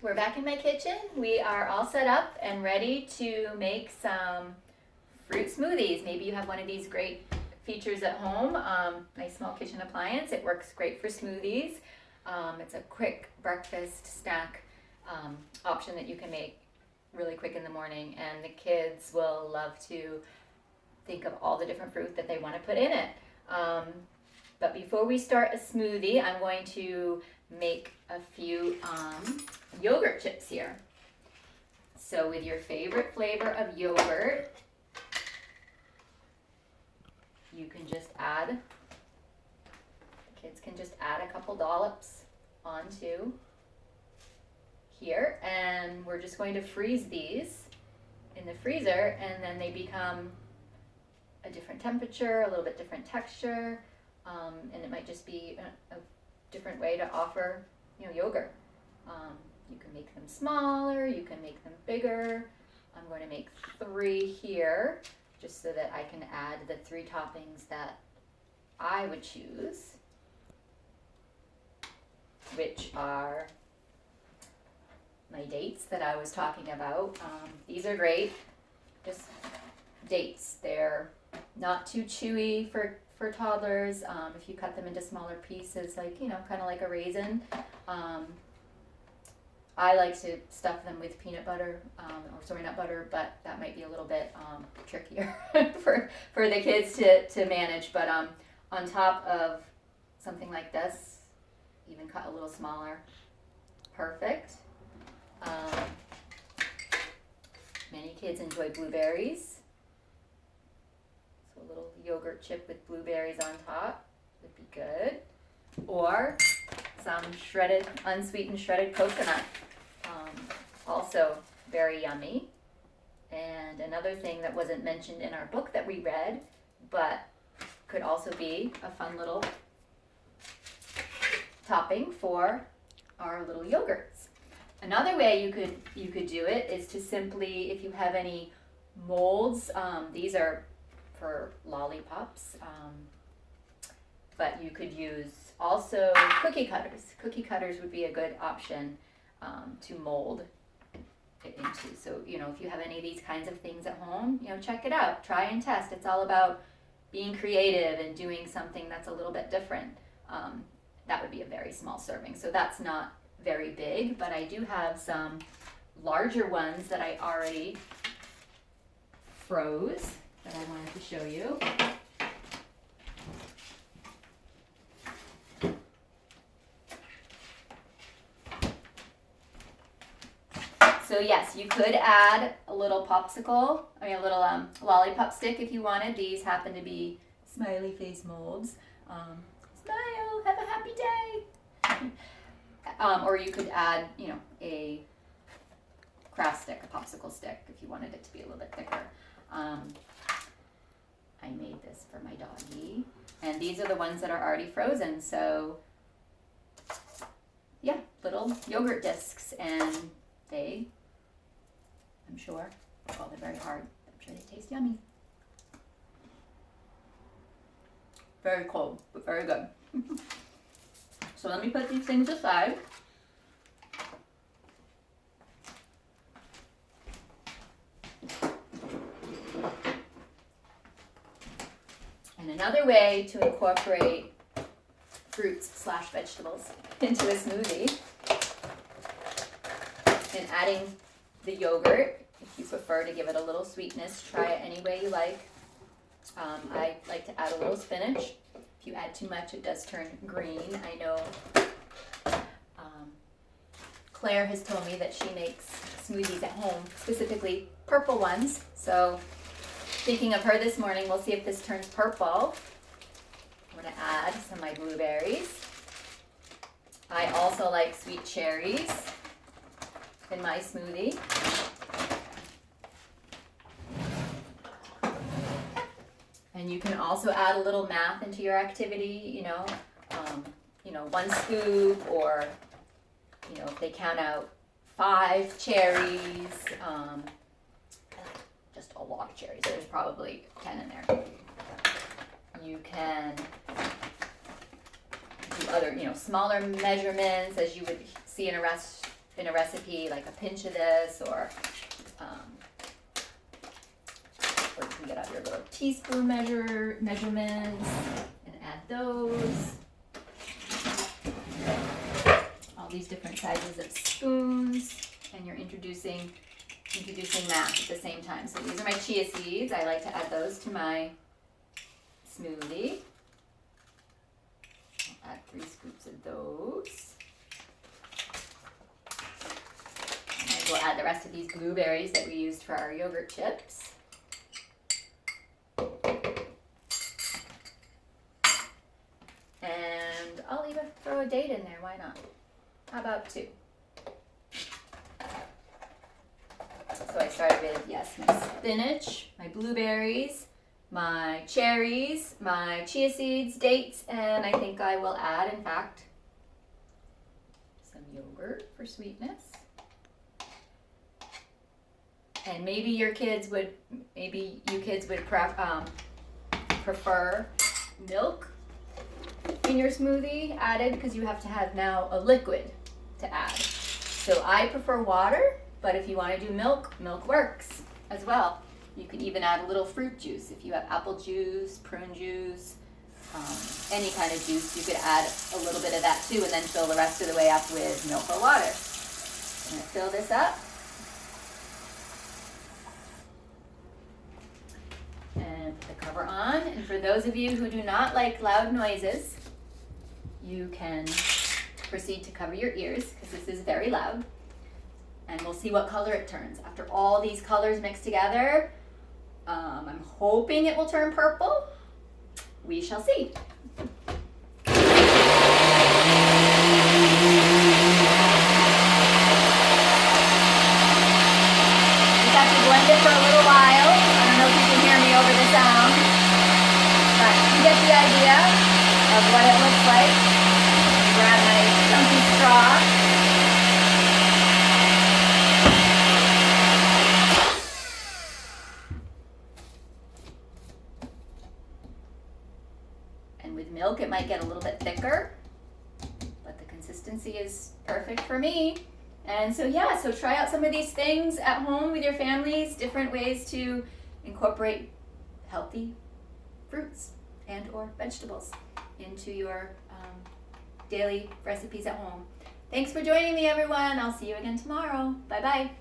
We're back in my kitchen. We are all set up and ready to make some fruit smoothies. Maybe you have one of these great features at home, nice small kitchen appliance. It works great for smoothies. It's a quick breakfast snack option that you can make really quick in the morning, and the kids will love to think of all the different fruit that they want to put in it. But before we start a smoothie, I'm going to make a few yogurt chips here. So with your favorite flavor of yogurt, you can just add, kids can just add a couple dollops onto here, and we're just going to freeze these in the freezer, and then they become a different temperature, a little bit different texture, and it might just be a different way to offer, yogurt. You can make them smaller, you can make them bigger. I'm going to make 3 here, just so that I can add the 3 toppings that I would choose, which are my dates that I was talking about. These are great, just dates. They're not too chewy for toddlers. If you cut them into smaller pieces, like, kind of like a raisin. I like to stuff them with peanut butter or soy nut butter, but that might be a little bit trickier for the kids to manage. But on top of something like this, even cut a little smaller, perfect. Many kids enjoy blueberries, so a little yogurt chip with blueberries on top would be good, or some unsweetened shredded coconut, also very yummy. And another thing that wasn't mentioned in our book that we read, but could also be a fun little topping for our little yogurts. Another way you could do it is to simply, if you have any molds, these are for lollipops, but you could use also cookie cutters. Cookie cutters would be a good option to mold it into. So, if you have any of these kinds of things at home, check it out. Try and test. It's all about being creative and doing something that's a little bit different. That would be a very small serving. So that's not very big, but I do have some larger ones that I already froze that I wanted to show you. So yes, you could add a little lollipop stick if you wanted. These happen to be smiley face molds. Smile, have a happy day. Or you could add, a craft stick, a popsicle stick, if you wanted it to be a little bit thicker. I made this for my doggie, and these are the ones that are already frozen. So, yeah, little yogurt discs, and I'm sure, they're very hard. I'm sure they taste yummy. Very cold, but very good. So let me put these things aside. And another way to incorporate fruits/vegetables into a smoothie, and adding the yogurt, if you prefer to give it a little sweetness, try it any way you like. I like to add a little spinach. If you add too much, it does turn green. I know Claire has told me that she makes smoothies at home, specifically purple ones. So thinking of her this morning, we'll see if this turns purple. I'm going to add some of my blueberries. I also like sweet cherries in my smoothie. And you can also add a little math into your activity, 1 scoop, or, if they count out 5 cherries, just a lot of cherries. There's probably 10 in there. You can do other, smaller measurements, as you would see in a in a recipe like a pinch of this, or you can get out your little teaspoon measurements and add those. All these different sizes of spoons, and you're introducing math at the same time. So these are my chia seeds. I like to add those to my smoothie. I'll add 3 scoops of those. And we'll add the rest of these blueberries that we used for our yogurt chips. And I'll even throw a date in there, why not? How about 2? So I started with, yes, my spinach, my blueberries, my cherries, my chia seeds, dates, and I think I will add, in fact, some yogurt for sweetness. And maybe you kids would prefer milk in your smoothie added, because you have to have now a liquid to add. So I prefer water, but if you want to do milk, milk works as well. You can even add a little fruit juice. If you have apple juice, prune juice, any kind of juice, you could add a little bit of that too, and then fill the rest of the way up with milk or water. I'm going to fill this up. And put the cover on. And for those of you who do not like loud noises, you can proceed to cover your ears, because this is very loud. And we'll see what color it turns. After all these colors mix together, I'm hoping it will turn purple. We shall see. Blend it for a little while. I don't know if you can hear me over the sound, but you get the idea of what it looks like. Grab my chunky straw. And with milk, it might get a little bit thicker, but the consistency is perfect for me. And so yeah, so try out some of these things at home with your families, different ways to incorporate healthy fruits and or vegetables into your daily recipes at home. Thanks for joining me, everyone. I'll see you again tomorrow. Bye-bye.